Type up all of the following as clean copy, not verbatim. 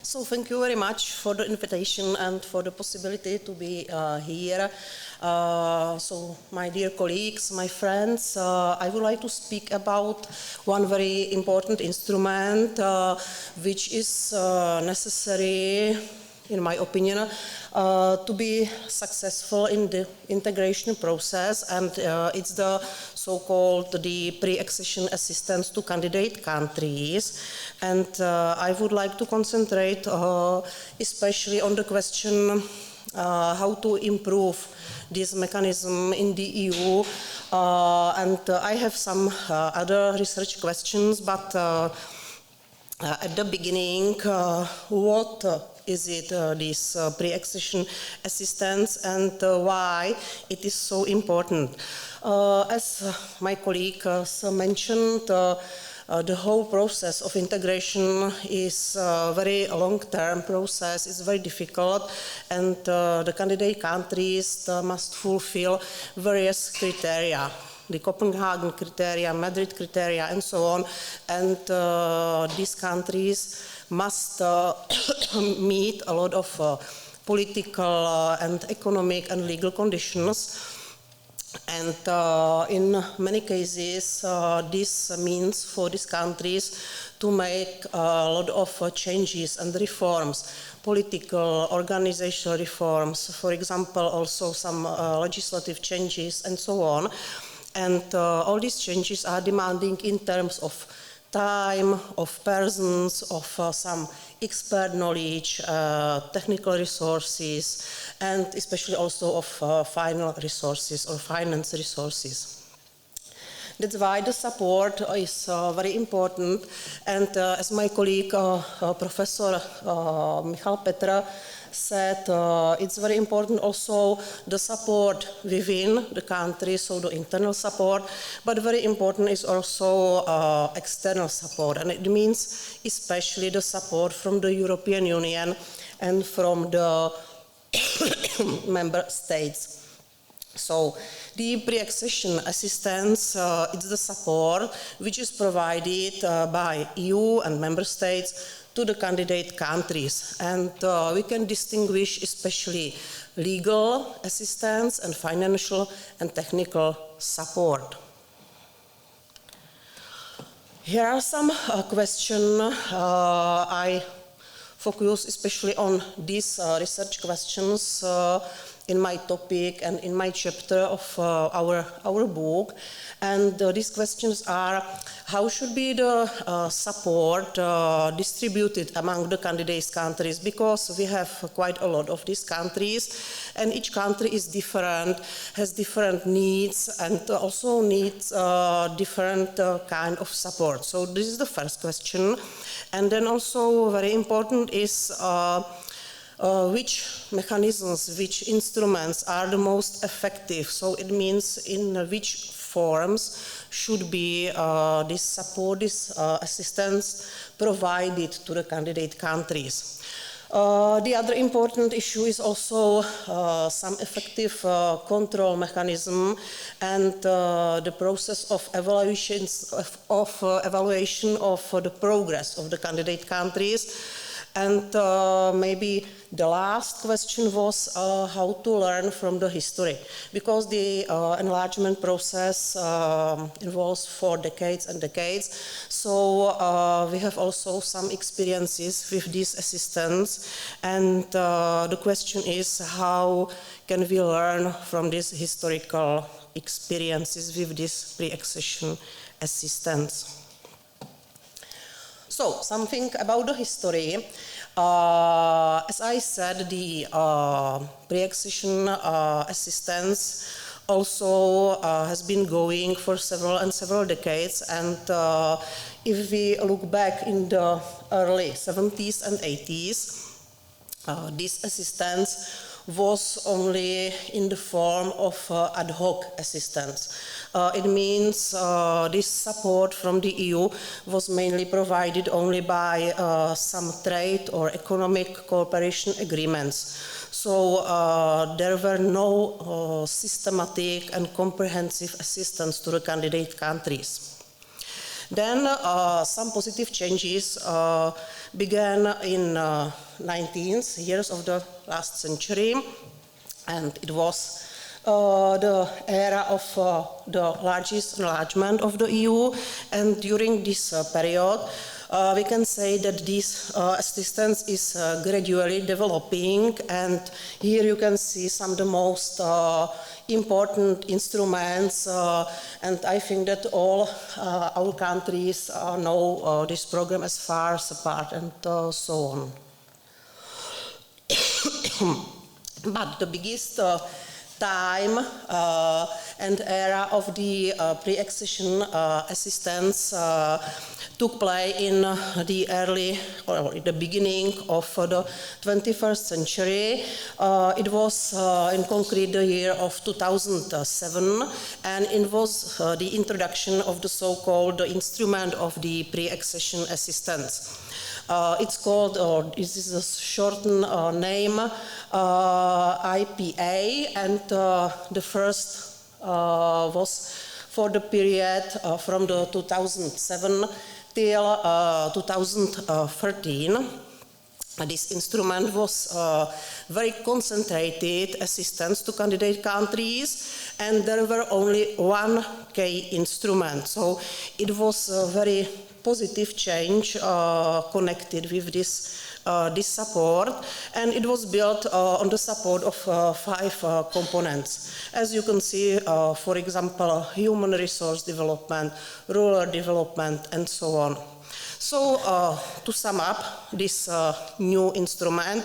So thank you very much for the invitation and for the possibility to be here. So my dear colleagues, my friends, I would like to speak about one very important instrument which is necessary, in my opinion, to be successful in the integration process, and it's the so-called the pre-accession assistance to candidate countries. And I would like to concentrate especially on the question how to improve this mechanism in the EU. And I have some other research questions, but at the beginning, what is it, this pre-accession assistance, and why it is so important? As my colleague mentioned, the whole process of integration is a very long-term process, it's very difficult, and the candidate countries must fulfill various criteria. The Copenhagen criteria, Madrid criteria, and so on. And these countries must meet a lot of political and economic and legal conditions. And in many cases, this means for these countries to make a lot of changes and reforms, political, organizational reforms, for example, also some legislative changes, and so on. And all these changes are demanding in terms of time, of persons, of some expert knowledge, technical resources, and especially also of final resources or finance resources. That's why the support is very important. And as my colleague, Professor Michal Petr, said, it's very important also the support within the country, so the internal support, but very important is also external support, and it means especially the support from the European Union and from the member states. So the pre-accession assistance is the support which is provided by EU and member states to the candidate countries, and we can distinguish especially legal assistance and financial and technical support. Here are some questions. I focus especially on these research questions in my topic and in my chapter of our book. And these questions are: how should be the support distributed among the candidate countries? Because we have quite a lot of these countries, and each country is different, has different needs, and also needs different kind of support. So this is the first question. And then also very important is which mechanisms, which instruments are the most effective. So it means in which forms should be this support, this assistance provided to the candidate countries. The other important issue is also some effective control mechanism and the process of evaluation of the progress of the candidate countries. And maybe the last question was how to learn from the history, because the enlargement process involves for decades and decades. So we have also some experiences with this assistance, and the question is how can we learn from these historical experiences with this pre-accession assistance. So, something about the history. As I said, the pre-accession assistance also has been going for several decades, and if we look back in the early 70s and 80s, this assistance was only in the form of ad hoc assistance. It means this support from the EU was mainly provided only by some trade or economic cooperation agreements. So there were no systematic and comprehensive assistance to the candidate countries. Then some positive changes began in 19th years of the last century, and it was the era of the largest enlargement of the EU, and during this period we can say that this assistance is gradually developing, and here you can see some of the most important instruments, and I think that all our countries know this program as far as apart and so on. But the biggest time and era of the pre-accession assistance took place in the early or in the beginning of the 21st century. It was in concrete the year of 2007, and it was the introduction of the so-called instrument of the pre-accession assistance. It's called, or this is a shortened name, IPA, and the first was for the period from the 2007 till 2013. This instrument was very concentrated assistance to candidate countries, and there were only one key instrument. So it was a very positive change connected with this support, and it was built on the support of 5 components. As you can see, for example, human resource development, rural development, and so on. So to sum up this new instrument,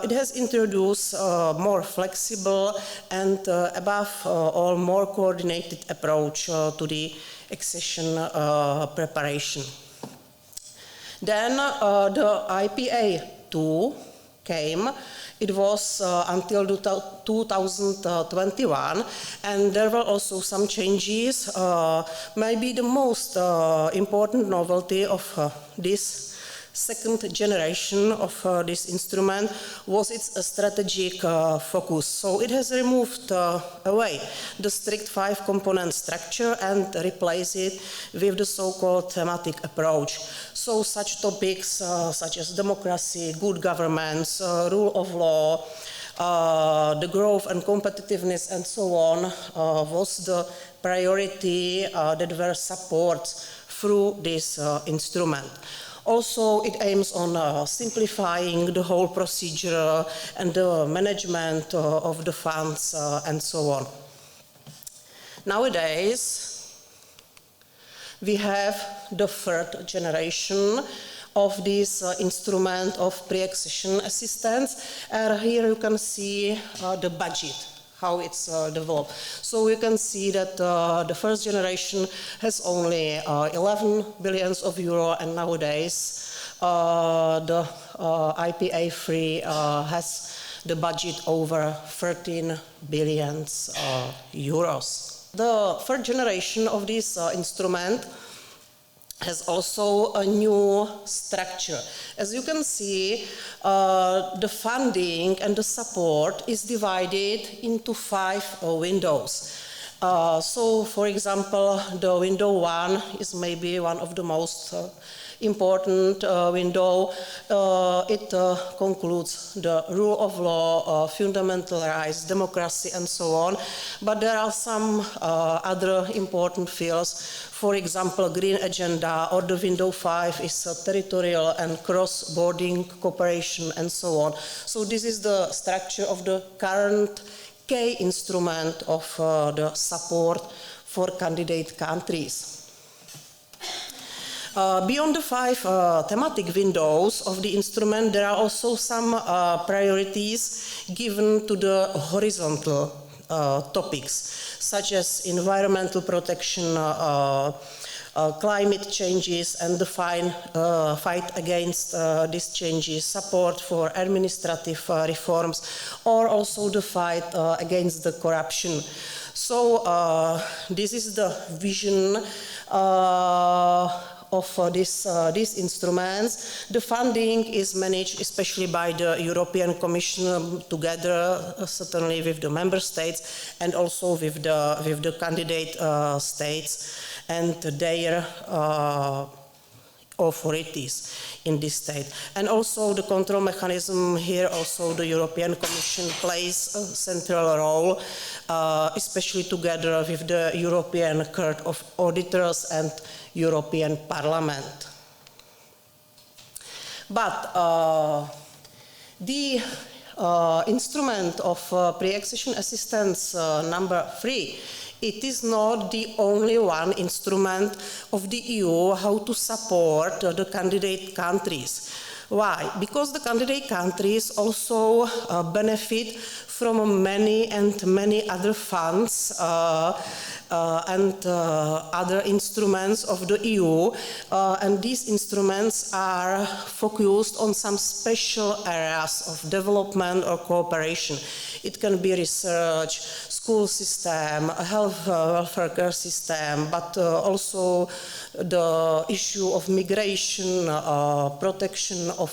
it has introduced a more flexible and above all more coordinated approach to the accession preparation. Then the IPA2 came. It was until 2021, and there were also some changes. Maybe the most important novelty of this second generation of this instrument was its strategic focus. So it has removed away the strict 5-component structure and replaced it with the so-called thematic approach. So such topics such as democracy, good governance, rule of law, the growth and competitiveness, and so on, was the priority that were supported through this instrument. Also, it aims on simplifying the whole procedure and the management of the funds and so on. Nowadays, we have the third generation of this instrument of pre-accession assistance, and here you can see the budget, how it's developed. So you can see that the first generation has only 11 billion of euro, and nowadays the IPA3 has the budget over 13 billion euros. The third generation of this instrument has also a new structure. As you can see, the funding and the support is divided into 5 windows. So, for example, the window 1 is maybe one of the most important window. It concludes the rule of law, fundamental rights, democracy, and so on. But there are some other important fields. For example, Green Agenda, or the window 5 is territorial and cross-border cooperation, and so on. So this is the structure of the current key instrument of the support for candidate countries. Beyond the 5 thematic windows of the instrument, there are also some priorities given to the horizontal topics, such as environmental protection, climate changes and the fight against these changes, support for administrative reforms, or also the fight against the corruption. So this is the vision of these instruments. The funding is managed especially by the European Commission together, certainly with the member states and also with the candidate states. and their authorities in this state. And also the control mechanism here, also the European Commission plays a central role, especially together with the European Court of Auditors and European Parliament. But the instrument of pre-accession assistance number 3, it is not the only one instrument of the EU how to support the candidate countries. Why? Because the candidate countries also benefit from many other funds and other instruments of the EU, and these instruments are focused on some special areas of development or cooperation. It can be research, school system, health welfare care system, but also the issue of migration, protection of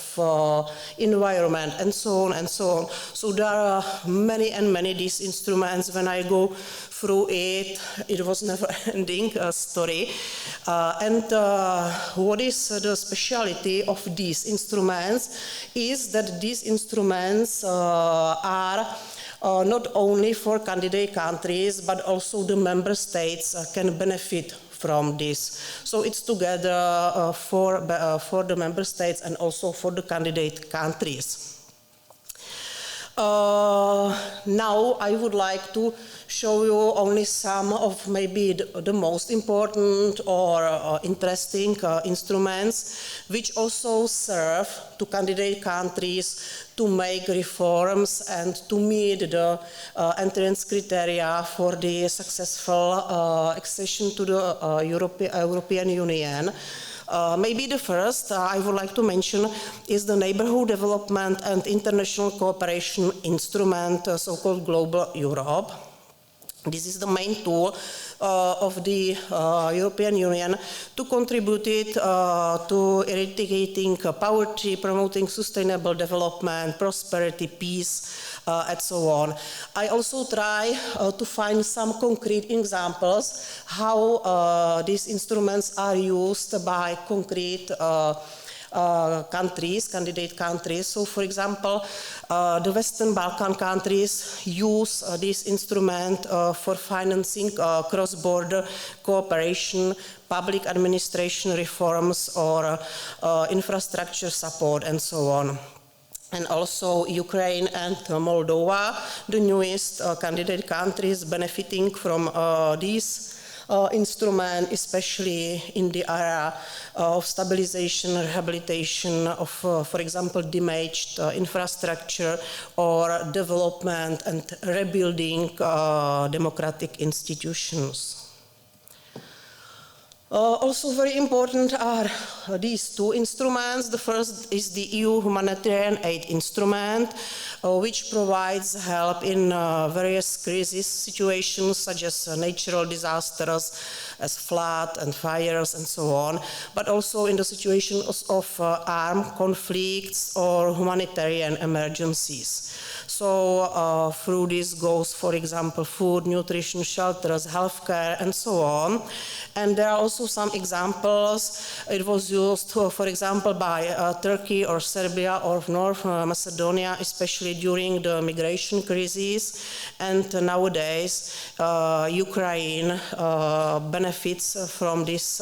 environment, and so on and so on. So there are many these instruments. When I go through it, it was never-ending story. And what is the speciality of these instruments is that these instruments are not only for candidate countries, but also the member states can benefit from this. So it's together for the member states and also for the candidate countries. Now I would like to show you only some of maybe the most important or interesting instruments which also serve to candidate countries to make reforms and to meet the entrance criteria for the successful accession to the European Union. Maybe the first I would like to mention is the Neighborhood Development and International Cooperation Instrument, so-called Global Europe. This is the main tool of the European Union to contribute it to eradicating poverty, promoting sustainable development, prosperity, peace, and so on. I also try to find some concrete examples how these instruments are used by concrete countries, candidate countries. So, for example, the Western Balkan countries use this instrument for financing cross-border cooperation, public administration reforms, or infrastructure support, and so on. And also Ukraine and Moldova, the newest candidate countries benefiting from these instrument, especially in the area of stabilization, rehabilitation of, for example, damaged infrastructure or development and rebuilding democratic institutions. Also very important are these two instruments. The first is the EU Humanitarian Aid Instrument, which provides help in various crisis situations such as natural disasters, as flood and fires and so on, but also in the situations of armed conflicts or humanitarian emergencies. So through this goes, for example, food, nutrition, shelters, healthcare, and so on. And there are also some examples. It was used, for example, by Turkey or Serbia or North Macedonia, especially during the migration crisis. And nowadays, Ukraine benefits from this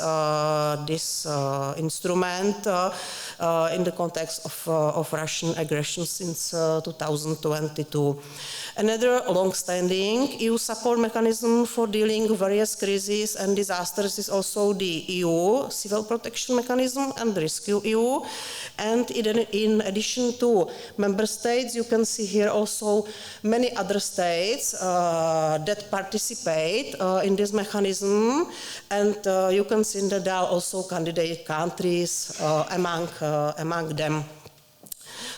instrument in the context of Russian aggression since 2022. Another long-standing EU support mechanism for dealing with various crises and disasters is also the EU Civil Protection Mechanism and Rescue EU. And in addition to member states, you can see here also many other states that participate in this mechanism. And you can see that there are also candidate countries among them.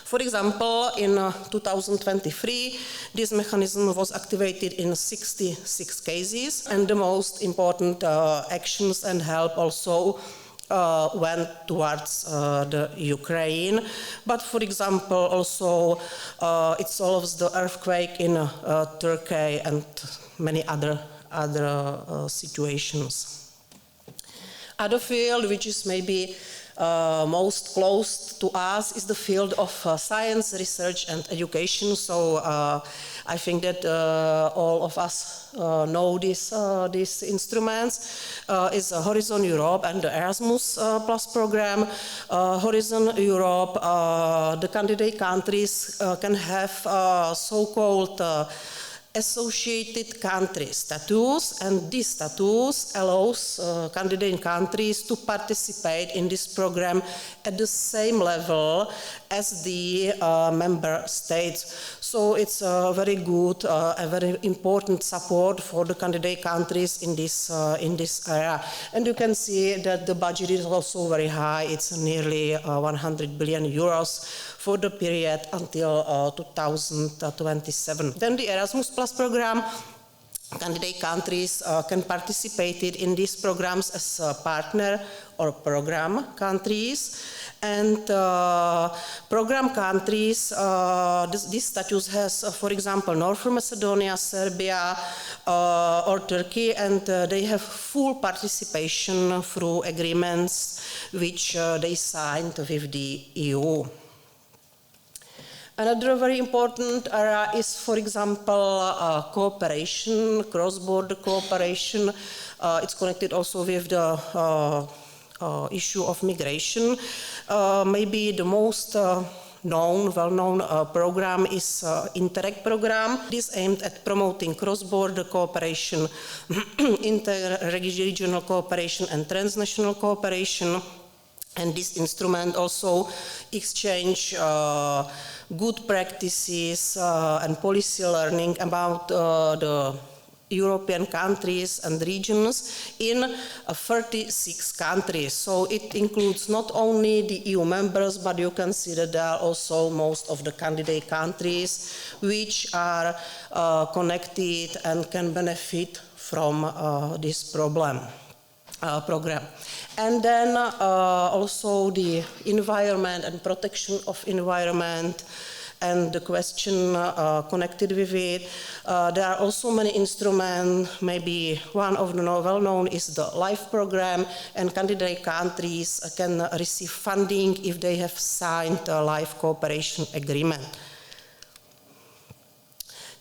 For example, in 2023, this mechanism was activated in 66 cases, and the most important actions and help also went towards the Ukraine. But for example, also it solves the earthquake in Turkey and many other situations. Other field, which is maybe most close to us, is the field of science, research, and education. So I think that all of us know these instruments. Is Horizon Europe and the Erasmus Plus program. Horizon Europe, the candidate countries can have so-called associated country status, and this status allows candidate countries to participate in this program at the same level as the member states. So it's a very good, a very important support for the candidate countries in this area. And you can see that the budget is also very high. It's nearly 100 billion euros for the period until 2027. Then the Erasmus Plus program, candidate countries can participate in these programs as partner or program countries. And program countries, this status has, for example, North Macedonia, Serbia, or Turkey, and they have full participation through agreements which they signed with the EU. Another very important area is, for example, cooperation, cross-border cooperation. It's connected also with the issue of migration. Maybe the most well-known program is Interreg program. This is aimed at promoting cross-border cooperation, inter-regional cooperation, and transnational cooperation. And this instrument also exchange good practices and policy learning about the European countries and regions in 36 countries. So it includes not only the EU members, but you can see that there are also most of the candidate countries which are connected and can benefit from this program. And then also the environment and protection of environment and the question connected with it. There are also many instruments. Maybe one of the well-known is the LIFE program, and candidate countries can receive funding if they have signed a LIFE cooperation agreement.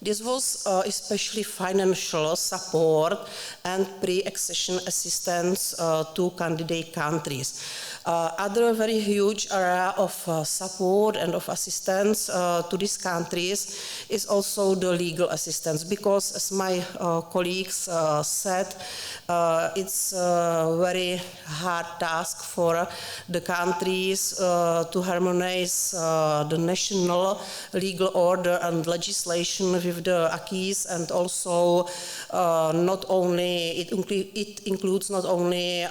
This was especially financial support and pre-accession assistance to candidate countries. Other very huge area of support and of assistance to these countries is also the legal assistance, because as my colleagues said, it's a very hard task for the countries to harmonize the national legal order and legislation with the acquis, and also it includes not only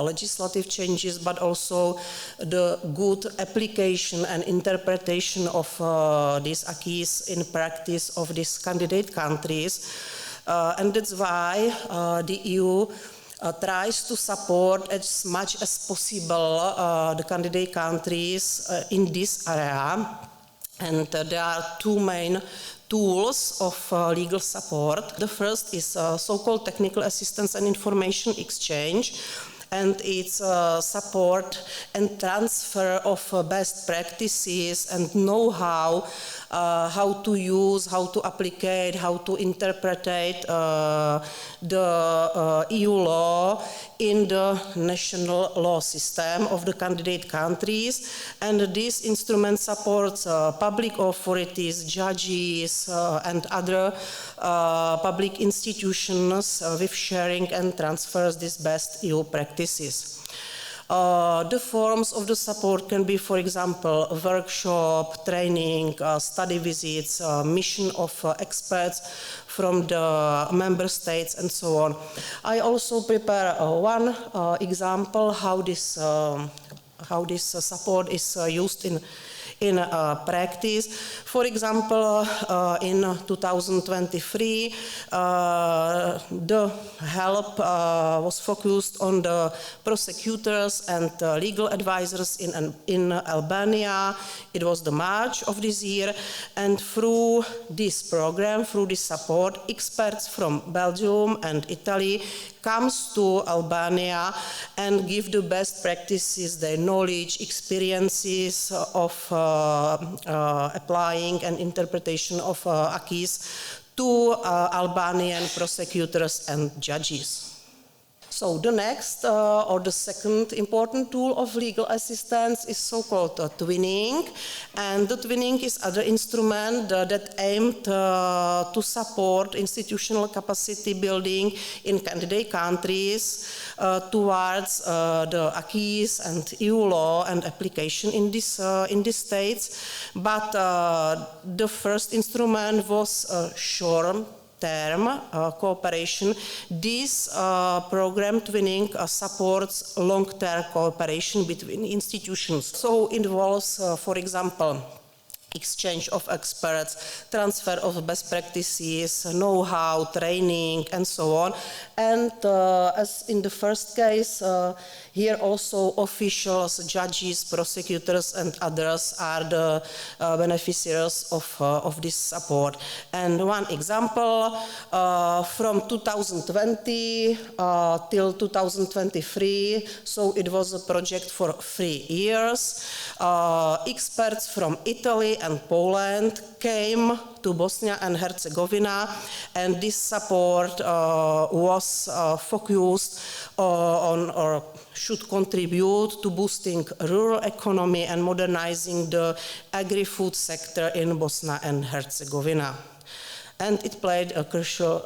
legislative changes, but also the good application and interpretation of these acquis in practice of these candidate countries. And that's why the EU tries to support as much as possible the candidate countries in this area. And there are two main tools of legal support. The first is so-called technical assistance and information exchange, and it's support and transfer of best practices and know-how, how to use, how to apply, how to interpret the EU law in the national law system of the candidate countries. And this instrument supports public authorities, judges, and other public institutions with sharing and transfers these best EU practices. The forms of the support can be, for example, a workshop, training, study visits, mission of experts from the member states, and so on. I also prepare one example how this support is used in practice. For example, in 2023, the help was focused on the prosecutors and legal advisors in Albania. It was the March of this year, and through this program, through this support, experts from Belgium and Italy comes to Albania and give the best practices, their knowledge, experiences of applying and interpretation of acquis to Albanian prosecutors and judges. So the next or the second important tool of legal assistance is so-called twinning, and the twinning is other instrument that aimed to support institutional capacity building in candidate countries towards the acquis and EU law and application in these states. But the first instrument was short-term cooperation. This program twinning supports long-term cooperation between institutions. So involves, for example, exchange of experts, transfer of best practices, know-how, training, and so on. And as in the first case, here also officials, judges, prosecutors, and others are the beneficiaries of this support. And one example, from 2020 till 2023, so it was a project for 3 years. Experts from Italy and Poland came to Bosnia and Herzegovina, and this support was focused on or should contribute to boosting rural economy and modernizing the agri-food sector in Bosnia and Herzegovina. And it played a crucial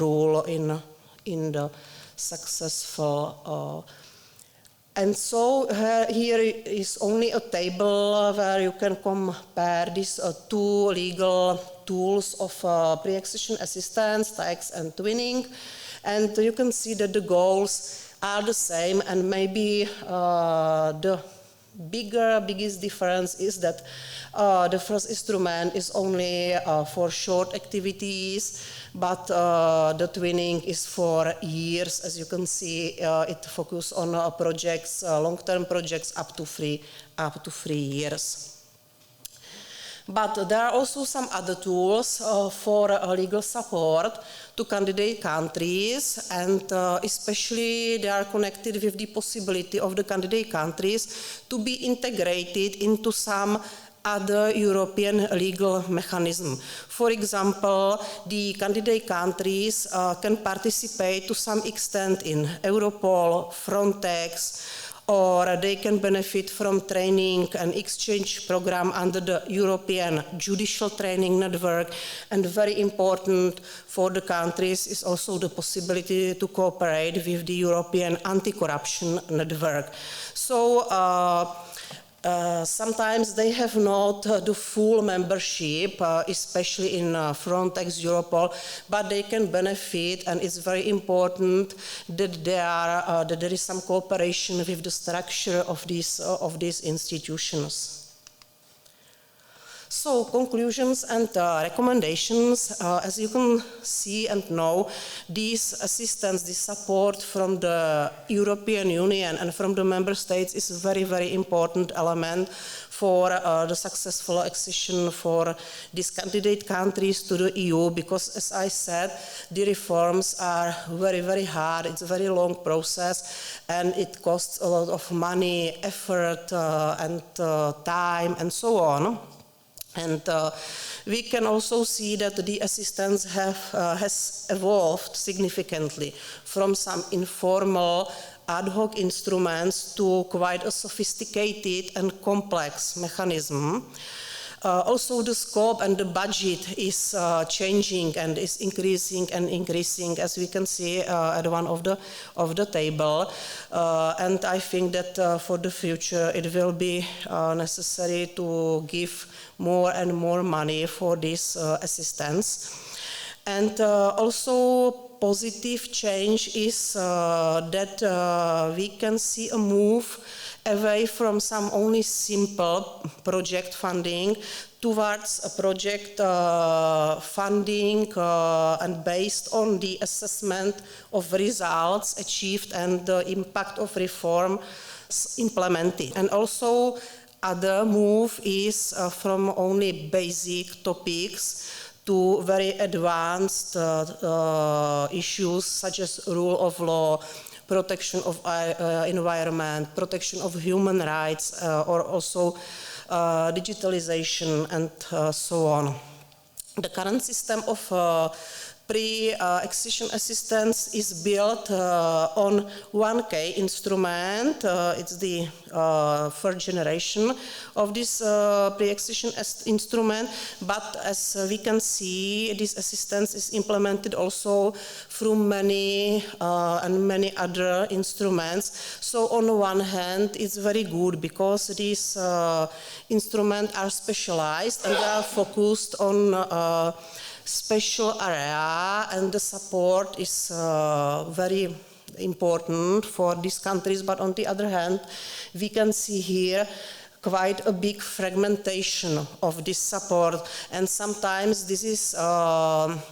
role in the successful and so here is only a table where you can compare these two legal tools of pre-accession assistance, tax and twinning, and you can see that the goals are the same, and maybe the biggest difference is that the first instrument is only for short activities, but the twinning is for years. As you can see, it focuses on projects, long-term projects up to 3 years. But there are also some other tools for legal support to candidate countries, and especially they are connected with the possibility of the candidate countries to be integrated into some other European legal mechanism. For example, the candidate countries can participate to some extent in Europol, Frontex, or they can benefit from training and exchange program under the European Judicial Training Network. And very important for the countries is also the possibility to cooperate with the European Anti-Corruption Network. So sometimes they have not the full membership, especially in Frontex, Europol, but they can benefit, and it's very important that there is some cooperation with the structure of these institutions. So, conclusions and recommendations. As you can see and know, this assistance, this support from the European Union and from the member states is a very, very important element for the successful accession for these candidate countries to the EU, because, as I said, the reforms are very, very hard. It's a very long process, and it costs a lot of money, effort, and time, and so on. And we can also see that the assistance has evolved significantly from some informal ad hoc instruments to quite a sophisticated and complex mechanism. Also, the scope and the budget is changing and is increasing and increasing, as we can see at one of the table. And I think that for the future it will be necessary to give more and more money for this assistance. And also positive change is that we can see a move away from some only simple project funding towards a project funding and based on the assessment of results achieved and the impact of reform implemented. And also other move is from only basic topics to very advanced issues such as rule of law, protection of environment, protection of human rights, or also digitalization and so on. The current system of pre-accession assistance is built on 1K instrument. It's the third generation of this pre-accession instrument, but as we can see, this assistance is implemented also through many and many other instruments. So on the one hand, it's very good because these instruments are specialized and they are focused on special area, and the support is very important for these countries. But on the other hand, we can see here quite a big fragmentation of this support, and sometimes this is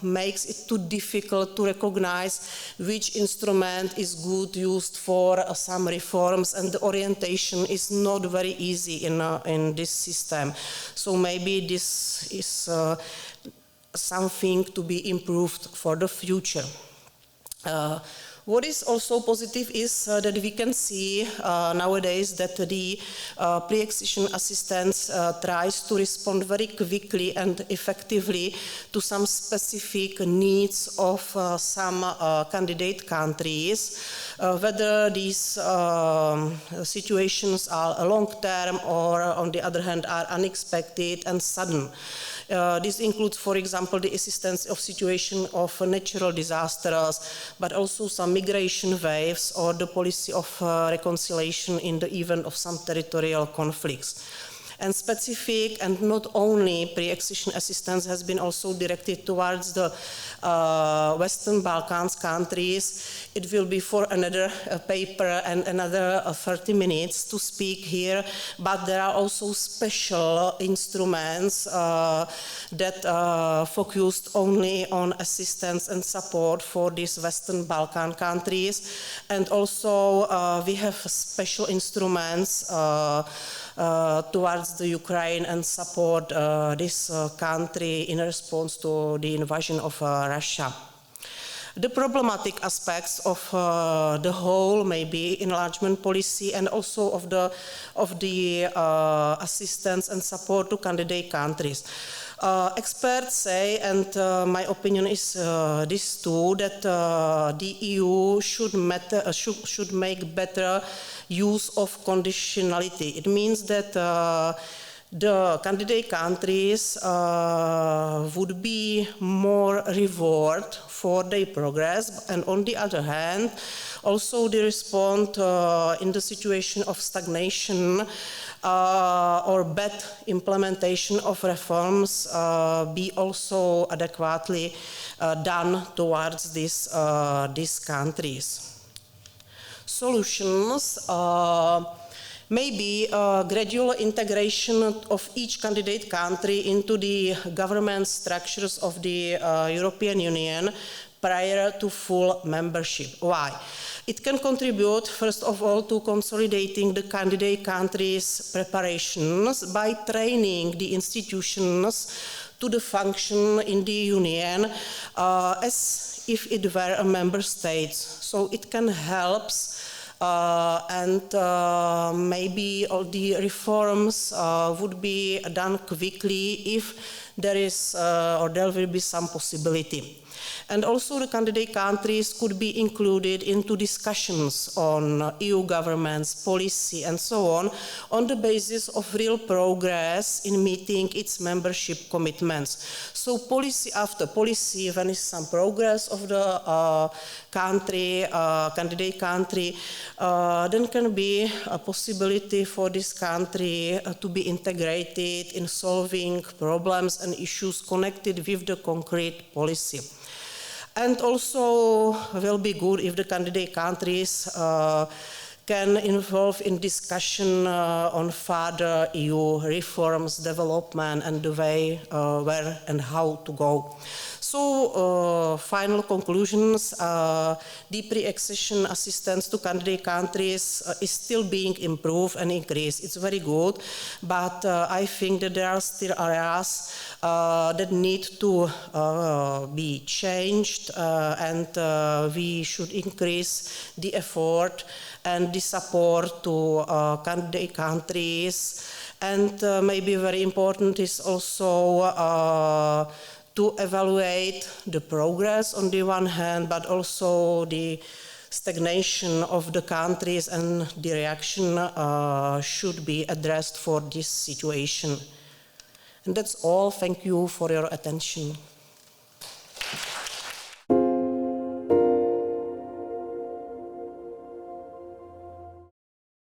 makes it too difficult to recognize which instrument is good used for some reforms, and the orientation is not very easy in this system. So maybe this is something to be improved for the future. What is also positive is that we can see nowadays that the pre-accession assistance tries to respond very quickly and effectively to some specific needs of some candidate countries, whether these situations are long-term or, on the other hand, are unexpected and sudden. This includes, for example, the assistance of situation of natural disasters, but also some migration waves or the policy of reconciliation in the event of some territorial conflicts. And specific and not only pre-accession assistance has been also directed towards the Western Balkans countries. It will be for another paper and another 30 minutes to speak here, but there are also special instruments that focused only on assistance and support for these Western Balkan countries. And also we have special instruments towards the Ukraine and support this country in response to the invasion of Russia. The problematic aspects of the whole maybe enlargement policy and also of the assistance and support to candidate countries. Experts say, and my opinion is this too, that the EU should make better use of conditionality. It means that the candidate countries would be more reward for their progress, and on the other hand, also they respond in the situation of stagnation or bad implementation of reforms be also adequately done towards these countries. Solutions maybe gradual integration of each candidate country into the government structures of the European Union prior to full membership. Why? It can contribute, first of all, to consolidating the candidate countries' preparations by training the institutions to the function in the Union as if it were a member state. So it can help and maybe all the reforms would be done quickly if there is or there will be some possibility. And also the candidate countries could be included into discussions on EU government's policy and so on the basis of real progress in meeting its membership commitments. So policy after policy, when is some progress of the candidate country, then can be a possibility for this country to be integrated in solving problems and issues connected with the concrete policy. And also will be good if the candidate countries can involve in discussion on further EU reforms, development, and the way where and how to go. So, final conclusions, the pre-accession assistance to candidate countries is still being improved and increased. It's very good, but I think that there are still areas that need to be changed, and we should increase the effort and the support to candidate countries. And maybe very important is also to evaluate the progress on the one hand, but also the stagnation of the countries, and the reaction should be addressed for this situation. And that's all. Thank you for your attention.